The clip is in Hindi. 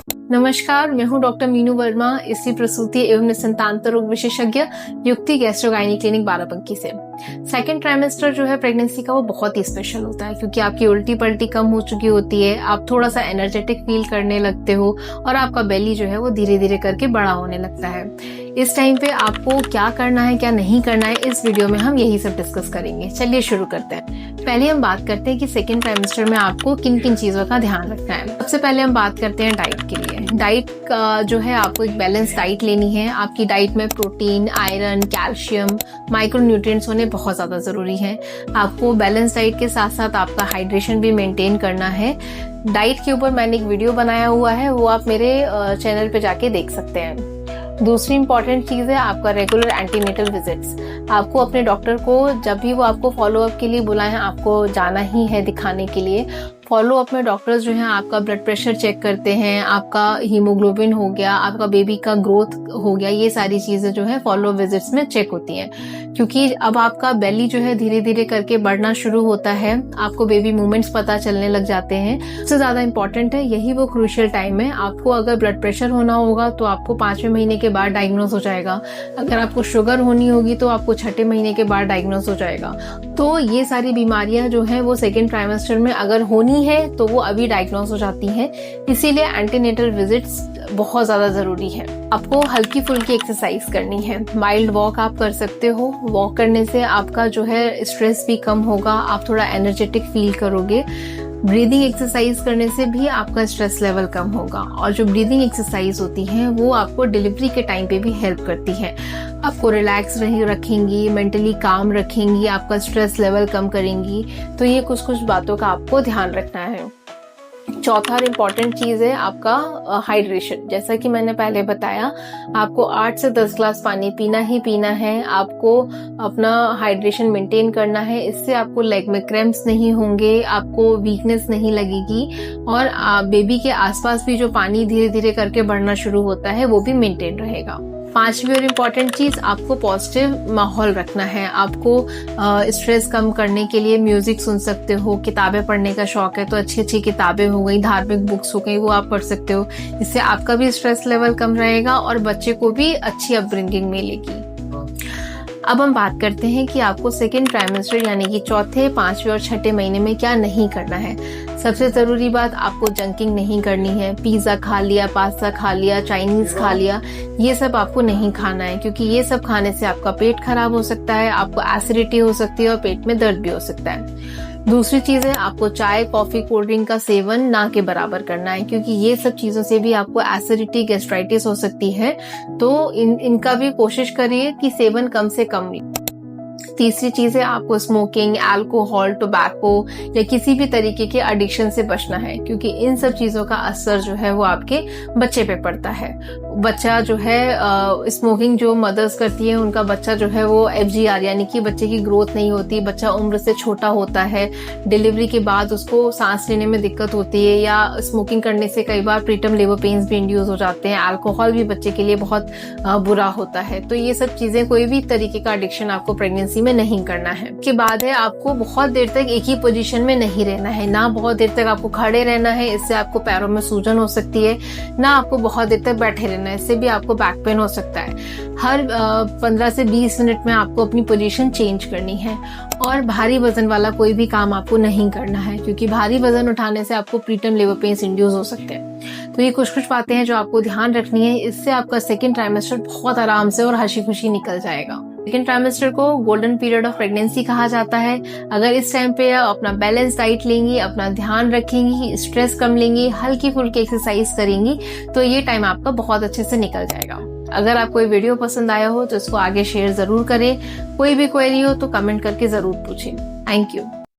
नमस्कार, मैं हूं डॉक्टर मीनू वर्मा, स्त्री प्रसूति एवं निसंतान रोग विशेषज्ञ, युक्ति गैस्ट्रोगाइनी क्लिनिक बाराबंकी से। सेकेंड ट्राइमेस्टर जो है प्रेगनेंसी का, वो बहुत ही स्पेशल होता है क्योंकि आपकी उल्टी पल्टी कम हो चुकी होती है, आप थोड़ा सा एनर्जेटिक फील करने लगते हो और आपका बेली जो है वो धीरे धीरे करके बड़ा होने लगता है। इस टाइम पे आपको क्या करना है, क्या नहीं करना है, इस वीडियो में हम यही सब डिस्कस करेंगे। चलिए शुरू करते हैं। पहले हम बात करते हैं कि सेकेंड ट्राइमेस्टर में आपको किन किन चीजों का ध्यान रखना है। सबसे पहले हम बात करते हैं डाइट के लिए। डाइट का जो है, आपको एक बैलेंस डाइट लेनी है। आपकी डाइट में प्रोटीन, आयरन, कैल्शियम, माइक्रोन्यूट्रिएंट्स होने बहुत ज्यादा जरूरी है। आपको बैलेंस डाइट के साथ साथ आपका हाइड्रेशन भी मेंटेन करना है। डाइट के ऊपर मैंने एक वीडियो बनाया हुआ है, वो आप मेरे चैनल पे जाके देख सकते हैं। दूसरी इंपॉर्टेंट चीज है आपका रेगुलर एंटीनेटल विजिट्स। आपको अपने डॉक्टर को जब भी वो आपको फॉलोअप के लिए बुलाएं, आपको जाना ही है दिखाने के लिए। फॉलोअप में डॉक्टर्स जो हैं आपका ब्लड प्रेशर चेक करते हैं, आपका हीमोग्लोबिन हो गया, आपका बेबी का ग्रोथ हो गया, ये सारी चीजें जो है फॉलोअप विजिट्स में चेक होती हैं। क्योंकि अब आपका बेली जो है धीरे धीरे करके बढ़ना शुरू होता है, आपको बेबी मूवमेंट्स पता चलने लग जाते हैं। सबसे ज्यादा इंपॉर्टेंट है, यही वो क्रूशियल टाइम है। आपको अगर ब्लड प्रेशर होना होगा तो आपको 5वें महीने के बाद डायग्नोज हो जाएगा। अगर आपको शुगर होनी होगी तो आपको 6ठे महीने के बाद डायग्नोज हो जाएगा। तो ये सारी बीमारियां जो है वो सेकेंड ट्राइमेस्टर में अगर होनी है तो वो अभी डायग्नोज हो जाती हैं। इसीलिए एंटीनेटल विजिट्स बहुत ज्यादा जरूरी है। आपको हल्की फुल्की एक्सरसाइज करनी है। माइल्ड वॉक आप कर सकते हो। वॉक करने से आपका जो है स्ट्रेस भी कम होगा, आप थोड़ा एनर्जेटिक फील करोगे। ब्रीदिंग एक्सरसाइज करने से भी आपका स्ट्रेस लेवल कम होगा। और जो ब्रीदिंग एक्सरसाइज होती है वो आपको डिलीवरी के टाइम पे भी हेल्प करती है। आपको रिलैक्स रखेंगी, मेंटली काम रखेंगी, आपका स्ट्रेस लेवल कम करेंगी। तो ये कुछ कुछ बातों का आपको ध्यान रखना है। चौथा और इम्पॉर्टेंट चीज है आपका हाइड्रेशन। जैसा कि मैंने पहले बताया, आपको 8 से 10 ग्लास पानी पीना ही पीना है। आपको अपना हाइड्रेशन मेंटेन करना है। इससे आपको लेग में क्रैम्प्स नहीं होंगे, आपको वीकनेस नहीं लगेगी और बेबी के आसपास भी जो पानी धीरे धीरे करके बढ़ना शुरू होता है वो भी मेंटेन रहेगा। पांचवी और इम्पॉर्टेंट चीज, आपको पॉजिटिव माहौल रखना है। आपको स्ट्रेस कम करने के लिए म्यूजिक सुन सकते हो। किताबें पढ़ने का शौक है तो अच्छी अच्छी किताबें हो गई, धार्मिक बुक्स हो गई, वो आप पढ़ सकते हो। इससे आपका भी स्ट्रेस लेवल कम रहेगा और बच्चे को भी अच्छी अपब्रिंगिंग मिलेगी। अब हम बात करते हैं कि आपको सेकेंड ट्राइमेस्टर यानी कि चौथे, 5वें और 6ठे महीने में क्या नहीं करना है। सबसे जरूरी बात, आपको जंकिंग नहीं करनी है। पिज्जा खा लिया, पास्ता खा लिया, चाइनीज खा लिया, ये सब आपको नहीं खाना है क्योंकि ये सब खाने से आपका पेट खराब हो सकता है, आपको एसिडिटी हो सकती है और पेट में दर्द भी हो सकता है। दूसरी चीज है, आपको चाय, कॉफी, कोल्ड ड्रिंक का सेवन ना के बराबर करना है क्योंकि ये सब चीजों से भी आपको एसिडिटी, गैस्ट्राइटिस हो सकती है। तो इनका भी कोशिश करिए कि सेवन कम से कम। तीसरी चीज है, आपको स्मोकिंग, अल्कोहल, टोबैको या किसी भी तरीके के एडिक्शन से बचना है क्योंकि इन सब चीजों का असर जो है वो आपके बच्चे पे पड़ता है। बच्चा जो है स्मोकिंग जो मदर्स करती है, उनका बच्चा जो है वो FGR यानी कि बच्चे की ग्रोथ नहीं होती, बच्चा उम्र से छोटा होता है। डिलीवरी के बाद उसको सांस लेने में दिक्कत होती है या स्मोकिंग करने से कई बार प्रीटर्म लेबर पेन्स भी इंड्यूस हो जाते हैं। अल्कोहल भी बच्चे के लिए बहुत बुरा होता है। तो ये सब चीजें, कोई भी तरीके का एडिक्शन आपको प्रेगनेंसी में नहीं करना है। उसके बाद है, आपको बहुत देर तक एक ही पोजीशन में नहीं रहना है। ना बहुत देर तक आपको खड़े रहना है, इससे आपको पैरों में सूजन हो सकती है। ना आपको बहुत देर तक बैठे रहना है, इससे भी आपको बैक पेन हो सकता है। हर 15 से 20 मिनट में आपको अपनी पोजीशन चेंज करनी है। और भारी वजन वाला कोई भी काम आपको नहीं करना है क्योंकि भारी वजन उठाने से आपको प्रीटर्म लेबर पेन्स इंड्यूस हो सकते हैं। तो ये कुछ कुछ बातें हैं जो आपको ध्यान रखनी है। इससे आपका सेकेंड ट्राइमेस्टर बहुत आराम से और हंसी खुशी निकल जाएगा। सेकेंड ट्राइमेस्टर को गोल्डन पीरियड ऑफ प्रेगनेंसी कहा जाता है। अगर इस टाइम पे अपना बैलेंस डाइट लेंगी, अपना ध्यान रखेंगी, स्ट्रेस कम लेंगी, हल्की फुल्की एक्सरसाइज करेंगी तो ये टाइम आपका बहुत अच्छे से निकल जाएगा। अगर आपको ये वीडियो पसंद आया हो तो इसको आगे शेयर जरूर करें। कोई भी क्वेरी हो तो कमेंट करके जरूर पूछें। Thank you.